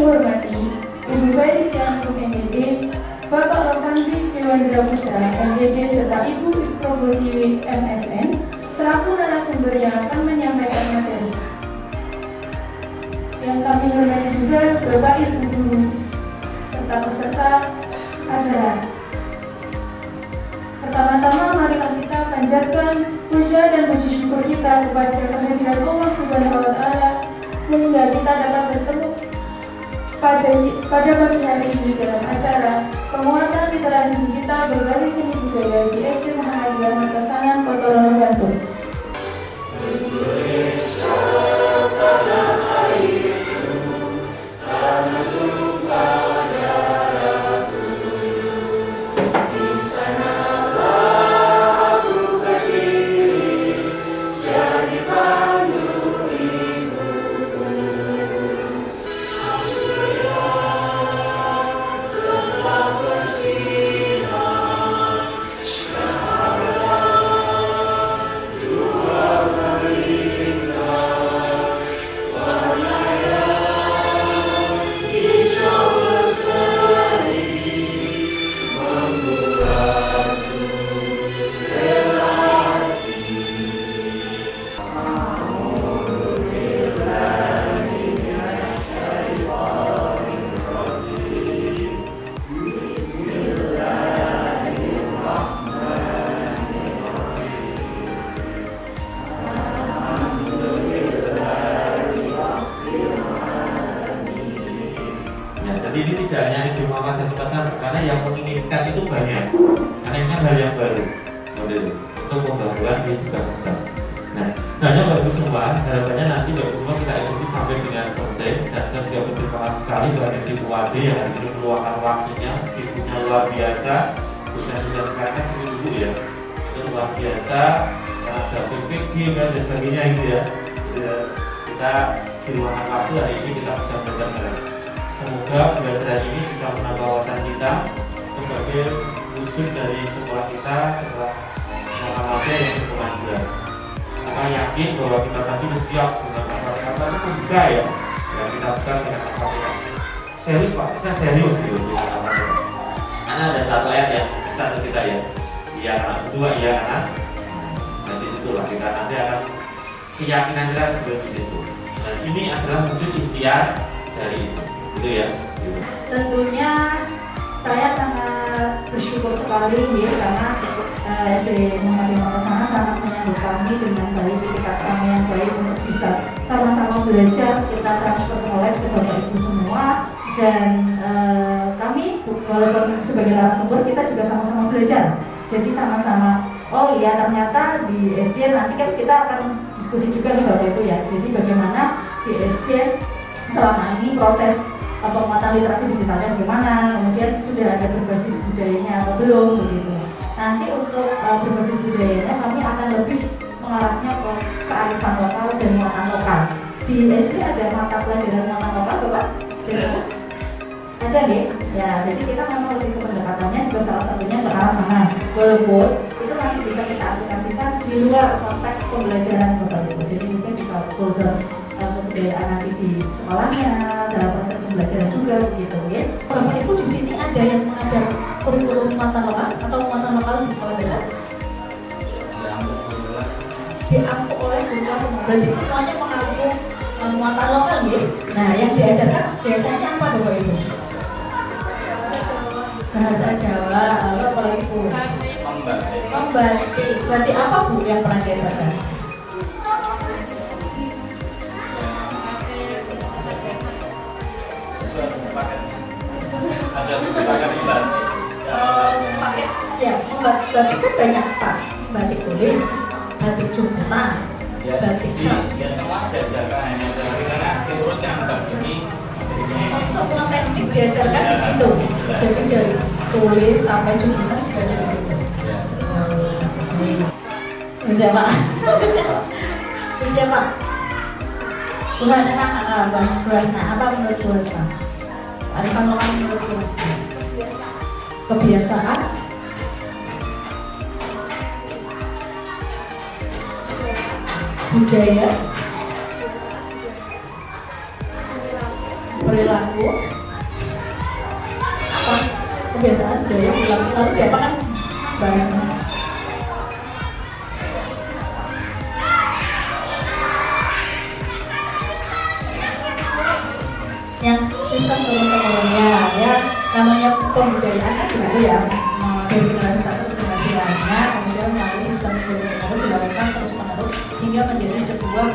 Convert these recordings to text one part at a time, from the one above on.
hormati Ibu Felistianum MPD, Bapak Rofandri Dewandra Putra MPD serta Ibu Probosi MSN selaku narasumber yang akan menyampaikan materi. Yang kami hormati juga Bapak Ibu Guru serta peserta acara. Pertama-tama marilah kita panjatkan puja dan puji syukur kita kepada kehadirat Allah Subhanahu wa Ta'ala sehingga kita dapat bertemu pada pagi hari ini dalam acara penguatan literasi digital berbasis seni budaya di SD Muhammadiyah Martosanan, Potorono, Bantul. Jadi ini tidak hanya SD Muhammadiyah Martosanan, karena yang menginginkan itu banyak. Karena ini kan hal yang baru, untuk pembaruan di sebuah sistem. Nah, hanya bagus semua. Harapannya nanti bagus semua kita ikuti sampai dengan selesai. Dan saya juga berterima kasih sekali kepada tim UAD yang hari ini meluangkan waktunya, sibuknya luar biasa. Khususnya sekarang kan sibuk ya, itu luar biasa. Ada PPG dan sebagainya gitu ya. Kita diluangkan waktu hari ini kita bisa belajar bareng. Semoga pembelajaran ini bisa menambah wawasan kita sebagai wujud dari sekolah kita setelah Muhammadiyah yang berkemajuan. Kita yakin bahwa kita nanti siap dengan matematika itu membuka ya. Kita buka dengan matematika. Serius Pak, saya serius gitu dengan matematika. Karena ada satu ayat yang besar untuk kita ya. Iya anak berdua, iya anas. Dan di situlah kita nanti akan keyakinan kita sebenarnya di situ. Dan ini adalah wujud ikhtiar dari itu. Gitu ya. Tentunya saya sangat bersyukur sekali ya, karena SD Muhammadiyah Martosanan sangat menyambut kami dengan baik, etikat kami yang baik untuk bisa sama-sama belajar. Kita transfer knowledge ke Bapak Ibu semua, dan kami walaupun sebagai narasumber kita juga sama-sama belajar. Jadi sama-sama, oh iya ternyata di SD nanti kan kita akan diskusi juga nih Bapak Ibu ya. Jadi bagaimana di SD selama ini proses penguatan literasi digitalnya bagaimana, kemudian sudah ada berbasis budayanya atau belum begitu. Nanti untuk berbasis budayanya kami akan lebih mengarahnya ke kearifan lokal dan muatan lokal. Di SD ada mata pelajaran muatan lokal Bapak? Ada nih? Ya, jadi kita memang lebih ke pendekatannya juga salah satunya ke arah sana. Walaupun itu nanti bisa kita aplikasikan di luar konteks pembelajaran Bapak Ibu. Jadi mungkin juga program kebudayaan nanti di sekolahnya, dalam proses pembelajaran juga begitu ya. Bapak Ibu di sini ada yang mengajar kurikulum muatan lokal atau muatan lokal di sekolah dasar? Diampu oleh guru semua. Berarti semuanya mengaku muatan lokal ya. Nah, yang diajarkan biasanya apa Bapak Ibu? Bahasa Jawa, lalu apa lagi Bu? Membatik. Berarti apa Bu yang pernah diajarkan? Pakai ya, batik kan banyak Pak. Batik tulis, batik jumputan, batik cap. Ya semua diajarkan, hanya karena diurutkan begini. Semua teknik diajarkan di situ. Jadi dari tulis sampai jumputan sudah ada di situ. Siapa? Siapa? Bu Hasna, apa menurut Bu Hasna? Arifan lokal menurut Bu Hasna? Kebiasaan, budaya, perilaku apa kebiasaan budaya perilaku lalu dia apa kan bahasnya yang sistem turun-temurunnya ya namanya pembudayaan kan begitu ya dari generasi satu ke generasi lainnya kemudian melalui sistem turun-temurun dilakukan terus-menerus hingga menjadi sebuah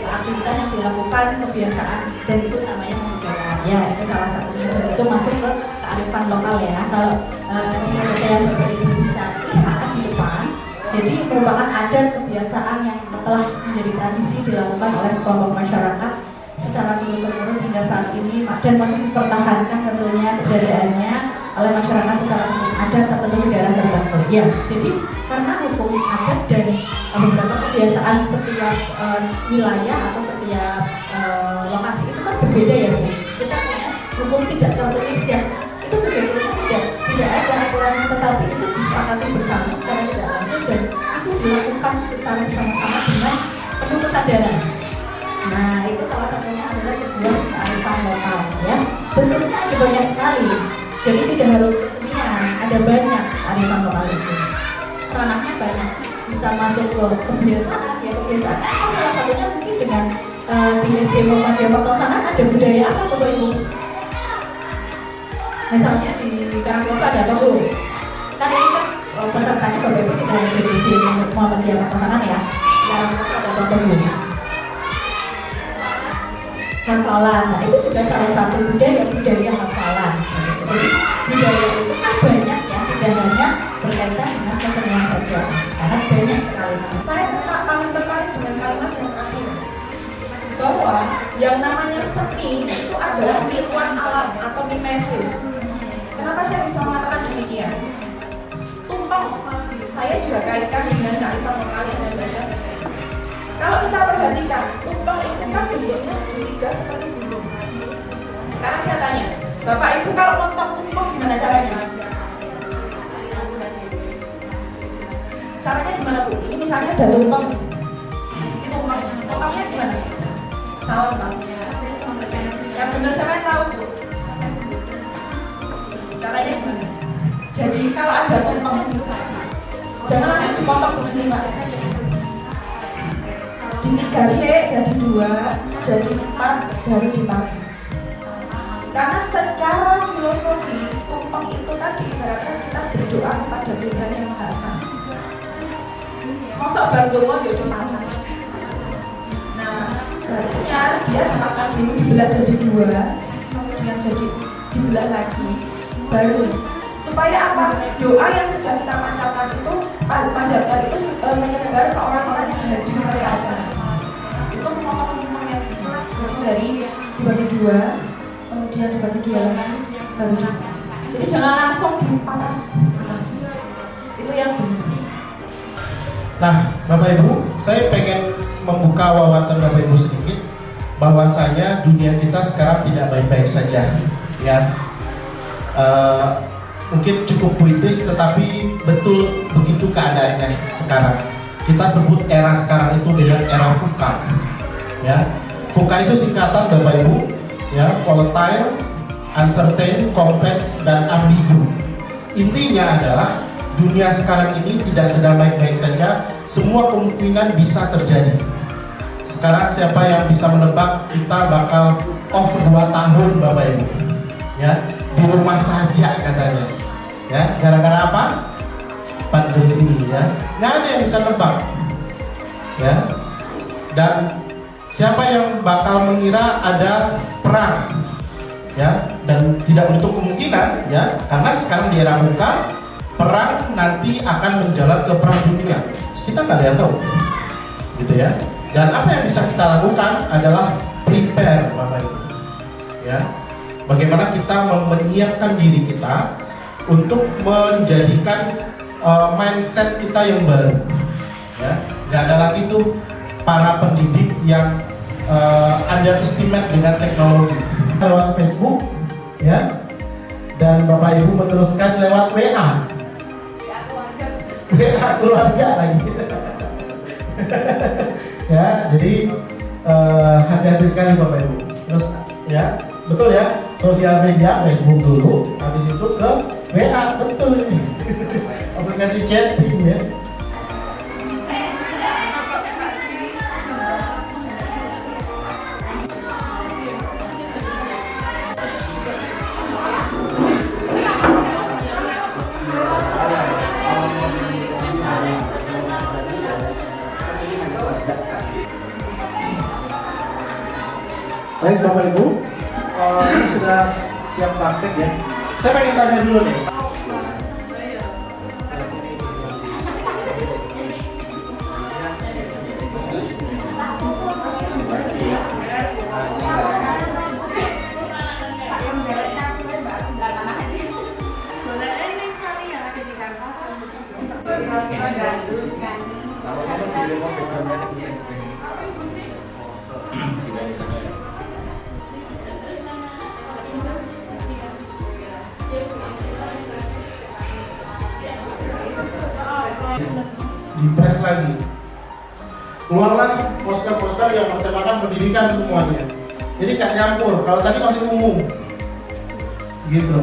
aktivitas yang dilakukan kebiasaan dan itu namanya pembudayaan ya itu salah satunya dan itu masuk ke kearifan lokal ya kalau yang Bapak Ibu bisa lihat di depan jadi merupakan adat kebiasaan yang telah menjadi tradisi dilakukan oleh sekelompok masyarakat secara turun-temurun hingga saat ini dan masih dipertahankan tentunya keberadaannya oleh masyarakat secara adat tertentu di daerah tertentu. Ya, jadi karena hukum adat dan beberapa kebiasaan setiap wilayah atau setiap lokasi itu kan berbeda ya Bu. Kita punya hukum tidak tertulis yang itu sebetulnya tidak ada aturannya tetapi itu disepakati bersama secara tidak langsung dan itu dilakukan secara bersama-sama dengan penuh kesadaran. Nah itu salah satunya adalah sebuah kearifan lokal ya. Bentuknya ada banyak sekali. Jadi tidak harus kesenian, ada banyak kearifan lokal itu. Ranahnya banyak, bisa masuk ke kebiasaan ya kebiasaan. Salah satunya mungkin dengan di SD Muhammadiyah Pertosanan ada budaya apa Bapak Ibu? Misalnya di Karangkoso ada apa Bu? Kan ini kan pesertanya Bapak Ibu tidak ada di SD Muhammadiyah Pertosanan ya. Karangkoso ada apa Bu? Hafalan, nah itu juga salah satu budaya hafalan. Jadi budaya itu kan banyak ya, tidak hanya berkaitan dengan kesenian saja, karena banyak sekali. Saya paling tertarik dengan kalimat yang terakhir bahwa yang namanya seni itu adalah tiruan alam atau mimesis. Kenapa saya bisa mengatakan demikian? Tumpeng saya juga kaitkan dengan kearifan lokal yang sudah saya berikan. Kalau kita perhatikan, tumpeng itu kan bentuknya segitiga seperti gunung. Sekarang saya tanya, Bapak Ibu kalau nonton tumpeng gimana caranya? Caranya gimana Bu? Ini misalnya ada tumpeng. Ini tumpeng, potongnya gimana? Salah Pak. Yang benar siapa yang tahu Bu? Caranya gimana? Jadi kalau ada tumpeng, jangan langsung dipotong begini Pak. Disigarse jadi 2, jadi 4, baru dipangkas. Karena secara filosofi tumpeng itu tadi ibaratnya kita berdoa kepada Tuhan yang Maha Esa. Mosok bardongo yo dipangkas. Nah, harusnya dia dipangkas dulu dibelah jadi 2, kemudian jadi dibelah lagi, baru supaya apa? Doa yang sudah kita panjatkan itu menyebar ke orang-orang yang hadir pada acara. Itu memotong tumpeng yang jadi dari dibagi 2, kemudian dibagi 2 lagi, baru dipangkas. Jadi jangan langsung dipangkas atas. Itu yang benar. Nah, Bapak Ibu, saya pengen membuka wawasan Bapak Ibu sedikit bahwasanya dunia kita sekarang tidak baik-baik saja, ya. Mungkin cukup puitis, tetapi betul begitu keadaannya sekarang. Kita sebut era sekarang itu dengan era VUCA, ya. VUCA itu singkatan Bapak Ibu, ya, volatile, uncertain, complex, dan ambigu. Intinya adalah dunia sekarang ini tidak sedang baik-baik saja, semua kemungkinan bisa terjadi. Sekarang siapa yang bisa menebak kita bakal off 2 tahun Bapak Ibu, ya, di rumah saja katanya, ya, gara-gara apa? Pandemi, ya, nggak ada yang bisa nebak, ya. Dan siapa yang bakal mengira ada perang, ya, dan tidak menutup kemungkinan, ya, karena sekarang di era VUCA perang nanti akan menjalar ke perang dunia. Kita nggak ada yang tahu, gitu ya. Dan apa yang bisa kita lakukan adalah prepare, Bapak Ibu, ya. Bagaimana kita menyiapkan diri kita untuk menjadikan mindset kita yang baru, ya. Nggak ada lagi tuh para pendidik yang underestimate dengan teknologi lewat Facebook, ya. Dan Bapak Ibu meneruskan lewat WA keluarga lagi. Ya, jadi hati-hati sekali Bapak Ibu. Terus ya, betul ya, sosial media, Facebook dulu, habis itu ke WA, betul ini. Aplikasi chatting ya. Baik Bapak Ibu, ini sudah siap praktek ya. Saya pengen tanya dulu nih. Dipres lagi, keluarlah poster-poster yang bertemakan pendidikan semuanya. Jadi nggak nyampur. Kalau tadi masih umum, gitu.